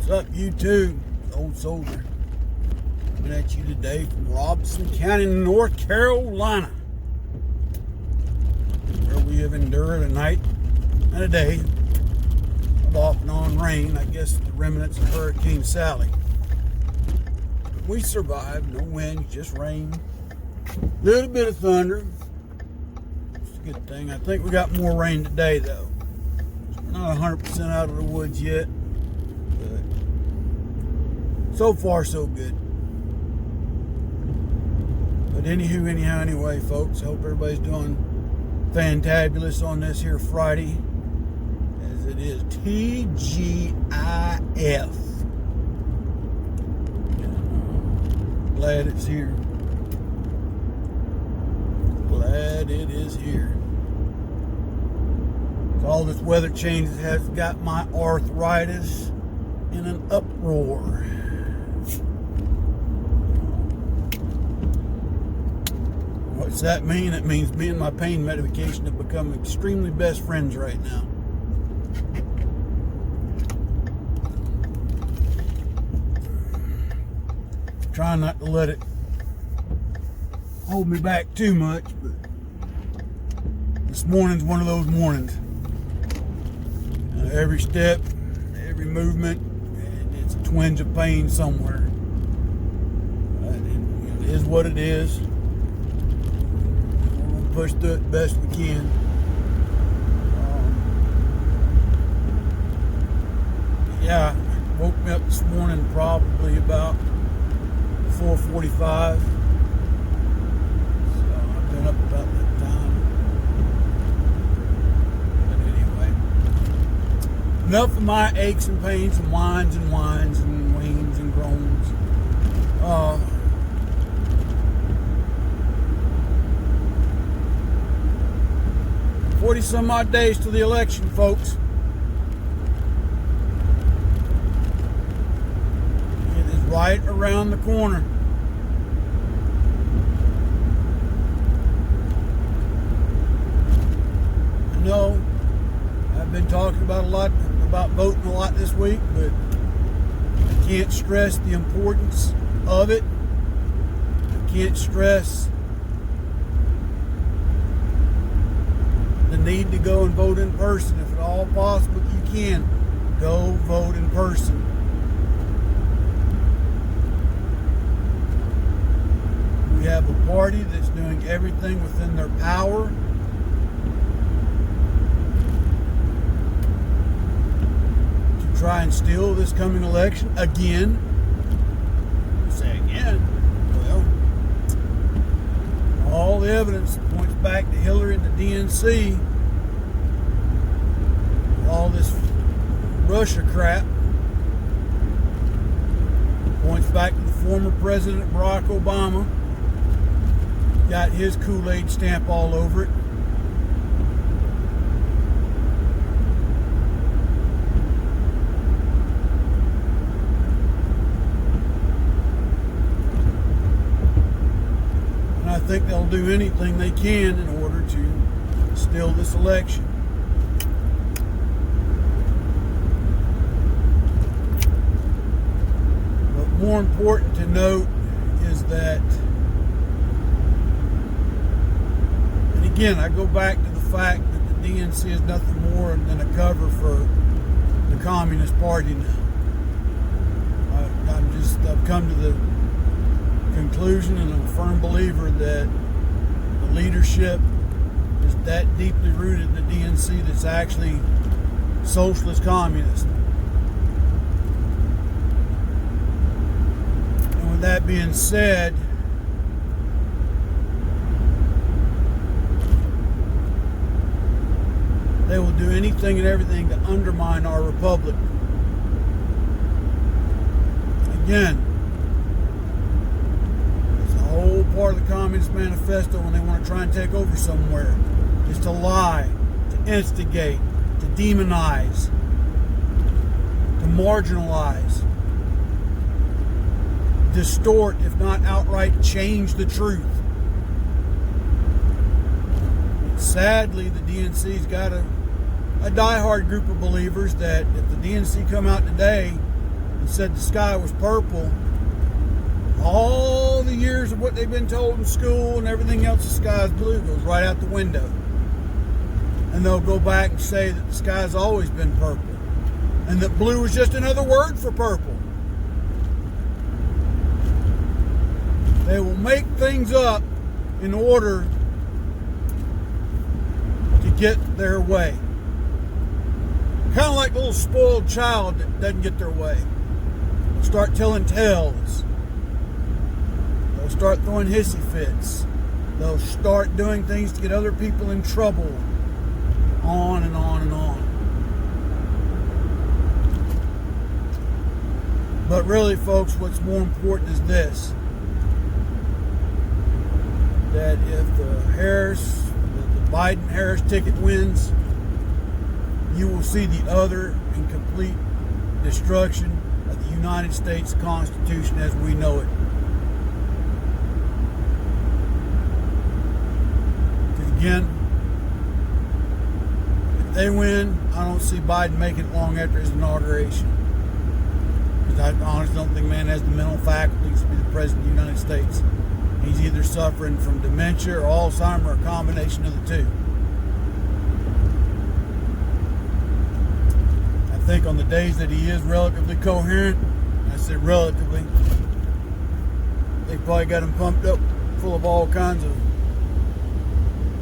What's up, YouTube? Old Soldier. Coming at you today from Robeson County, North Carolina, where we have endured a night and a day of off and on rain. I guess the remnants of Hurricane Sally. But we survived. No winds, just rain. A little bit of thunder. It's a good thing. I think we got more rain today, though. We're not 100% out of the woods yet. So far, so good. But anyway, folks, hope everybody's doing fantabulous on this here Friday, as it is TGIF. Glad it's here. Glad it is here. All this weather change has got my arthritis in an uproar. What's that mean? It means me and my pain medication have become extremely best friends right now. Trying not to let it hold me back too much, but this morning's one of those mornings. Every step, every movement, and it's a twinge of pain somewhere. It is what it is. Push through it best we can. Yeah, woke me up this morning probably about 4:45. So I've been up about that time. But anyway, enough of my aches and pains and whines and wanes and groans. 40 some odd days to the election, folks. It is right around the corner. I know I've been talking about voting a lot this week, but I can't stress the importance of it. I can't stress the need to go and vote in person. If at all possible, you can go vote in person. We have a party that's doing everything within their power to try and steal this coming election again. I say again. Well, all the evidence points back to Hillary and the DNC. All this Russia crap points back to the former President Barack Obama. Got his Kool-Aid stamp all over it. And I think they'll do anything they can in order to steal this election. More important to note is that, and again, I go back to the fact that the DNC is nothing more than a cover for the Communist Party now. I've come to the conclusion, and I'm a firm believer that the leadership is that deeply rooted in the DNC that's actually socialist communist. With that being said, they will do anything and everything to undermine our republic. Again, it's a whole part of the Communist Manifesto when they want to try and take over somewhere, is to lie, to instigate, to demonize, to marginalize, distort, if not outright change the truth. Sadly, the DNC's got a diehard group of believers that if the DNC come out today and and said the sky was purple, all the years of what they've been told in school and everything else, the sky is blue, goes right out the window. And they'll go back and say that the sky's always been purple, and that blue is just another word for purple. They will make things up in order to get their way. Kind of like a little spoiled child that doesn't get their way. They'll start telling tales. They'll start throwing hissy fits. They'll start doing things to get other people in trouble. On and on and on. But really, folks, what's more important is this: that if the Biden-Harris ticket wins, you will see the utter and complete destruction of the United States Constitution as we know it. Because again, if they win, I don't see Biden making it long after his inauguration. Because I honestly don't think man has the mental faculties to be the president of the United States. He's either suffering from dementia or Alzheimer's or a combination of the two. I think on the days that he is relatively coherent, I say relatively, they probably got him pumped up full of all kinds of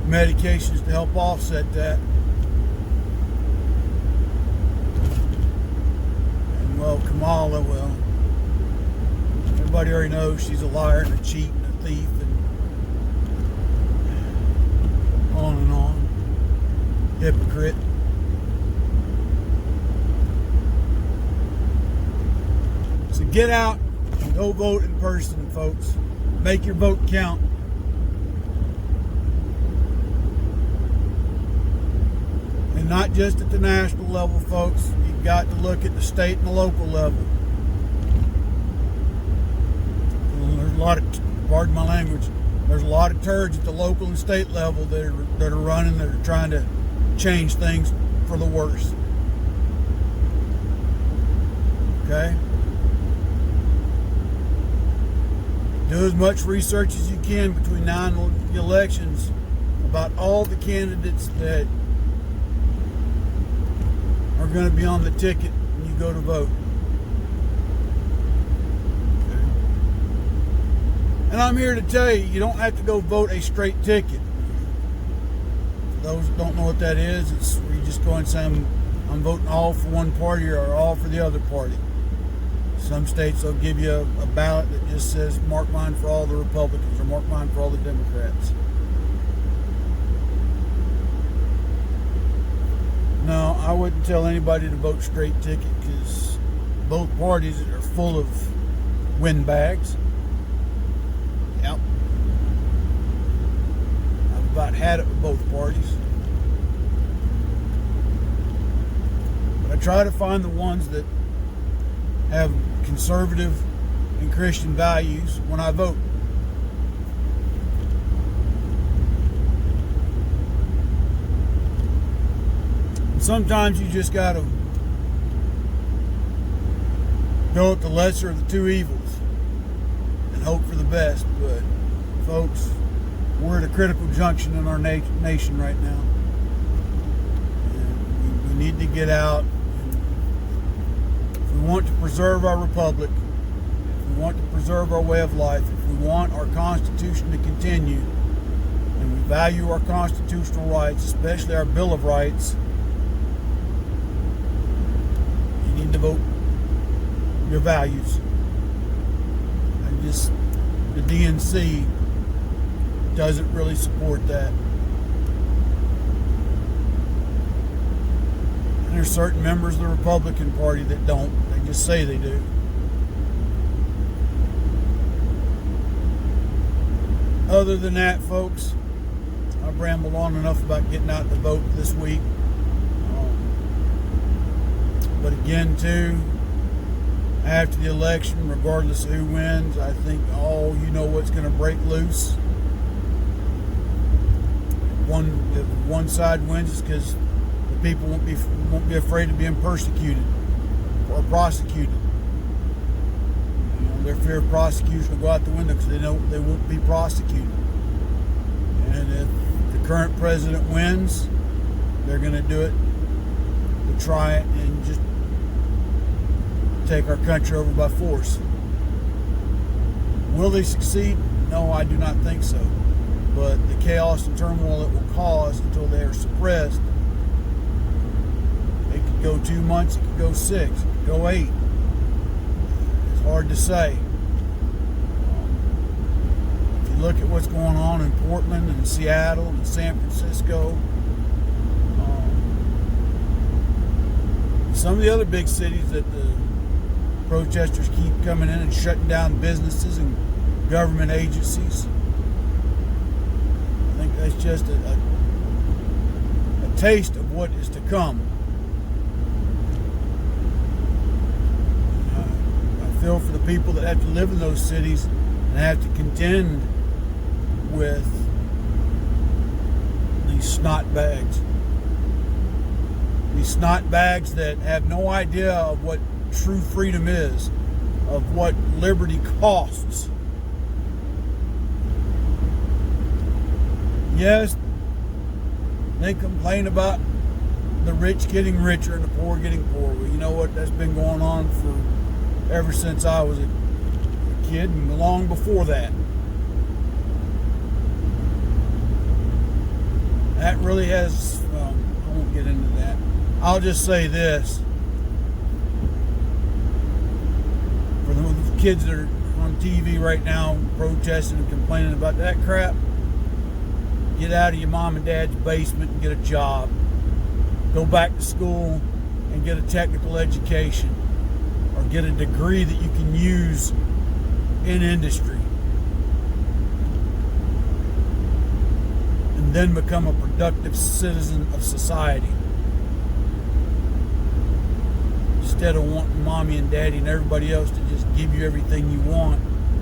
medications to help offset that. And well, Kamala, well, everybody already knows she's a liar and a cheat and a thief and on, hypocrite. So get out and go vote in person, folks. Make your vote count. And not just at the national level, folks. You've got to look at the state and the local level. There's a lot of, pardon my language, there's a lot of turds at the local and state level that are running, that are trying to change things for the worse. Okay? Do as much research as you can between now and the elections about all the candidates that are going to be on the ticket when you go to vote. And I'm here to tell you, you don't have to go vote a straight ticket. For those that don't know what that is, it's where you just go and say, I'm voting all for one party or all for the other party. Some states will give you a ballot that just says, mark mine for all the Republicans or mark mine for all the Democrats. No, I wouldn't tell anybody to vote straight ticket, because both parties are full of windbags. Yep. I've about had it with both parties. But I try to find the ones that have conservative and Christian values when I vote. And sometimes you just gotta go with the lesser of the two evils and hope for the best. But folks, we're at a critical junction in our nation right now, and we need to get out. If we want to preserve our republic, if we want to preserve our way of life, if we want our Constitution to continue, and we value our constitutional rights, especially our Bill of Rights, you need to vote your values. And just the DNC doesn't really support that. And there's certain members of the Republican Party that don't. They just say they do. Other than that, folks, I've rambled on enough about getting out to vote this week. But again, too, after the election, regardless of who wins, I think all you know what's going to break loose. If one side wins, it's because the people won't be afraid of being persecuted or prosecuted. Their fear of prosecution will go out the window because they know they won't be prosecuted. And if the current president wins, they're going to do it to try it and just take our country over by force. Will they succeed? No, I do not think so. But the chaos and turmoil it will cause until they are suppressed, it could go 2 months, it could go 6, it could go 8. It's hard to say. If you look at what's going on in Portland and Seattle and San Francisco, some of the other big cities that the protesters keep coming in and shutting down businesses and government agencies, I think that's just a taste of what is to come. I feel for the people that have to live in those cities and have to contend with these snot bags. These snot bags that have no idea of what true freedom is, of what liberty costs. Yes, they complain about the rich getting richer and the poor getting poorer. Well, you know what? That's been going on for ever since I was a kid and long before that. That really has, well, I won't get into that. I'll just say this. For the kids that are on TV right now protesting and complaining about that crap, get out of your mom and dad's basement and get a job. Go back to school and get a technical education or get a degree that you can use in industry. And then become a productive citizen of society. Instead of wanting mommy and daddy and everybody else to just give you everything you want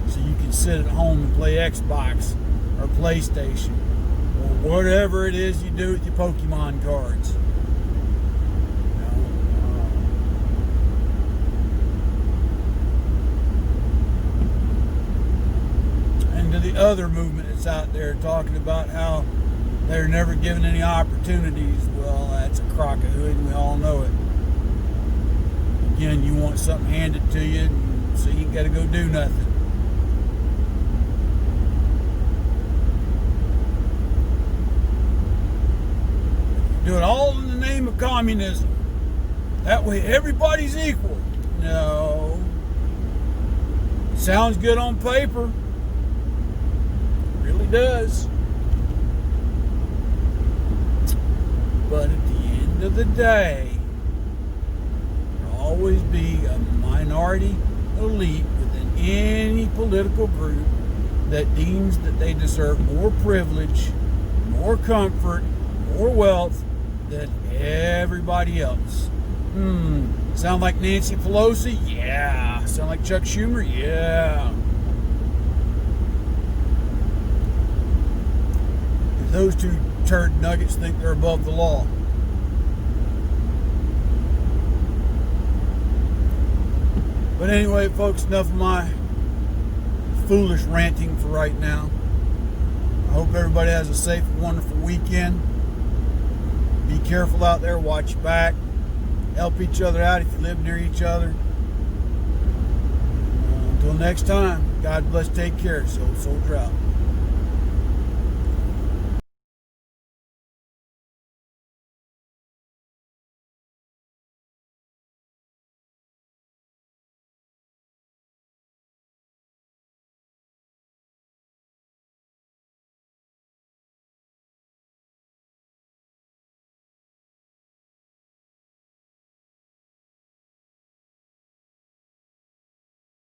so you can sit at home and play Xbox or PlayStation or whatever it is you do with your Pokemon cards. And to the other movement that's out there talking about how they're never given any opportunities, well, that's a crock of hood and we all know it. Again, you want something handed to you, so you got to go do nothing. Do it all in the name of communism. That way everybody's equal. No. Sounds good on paper. It really does. But at the end of the day, always be a minority elite within any political group that deems that they deserve more privilege, more comfort, more wealth than everybody else. Sound like Nancy Pelosi? Yeah. Sound like Chuck Schumer? Yeah. If those two turd nuggets think they're above the law. But anyway, folks, enough of my foolish ranting for right now. I hope everybody has a safe and wonderful weekend. Be careful out there. Watch your back. Help each other out if you live near each other. Until next time, God bless. Take care. So, soldier out.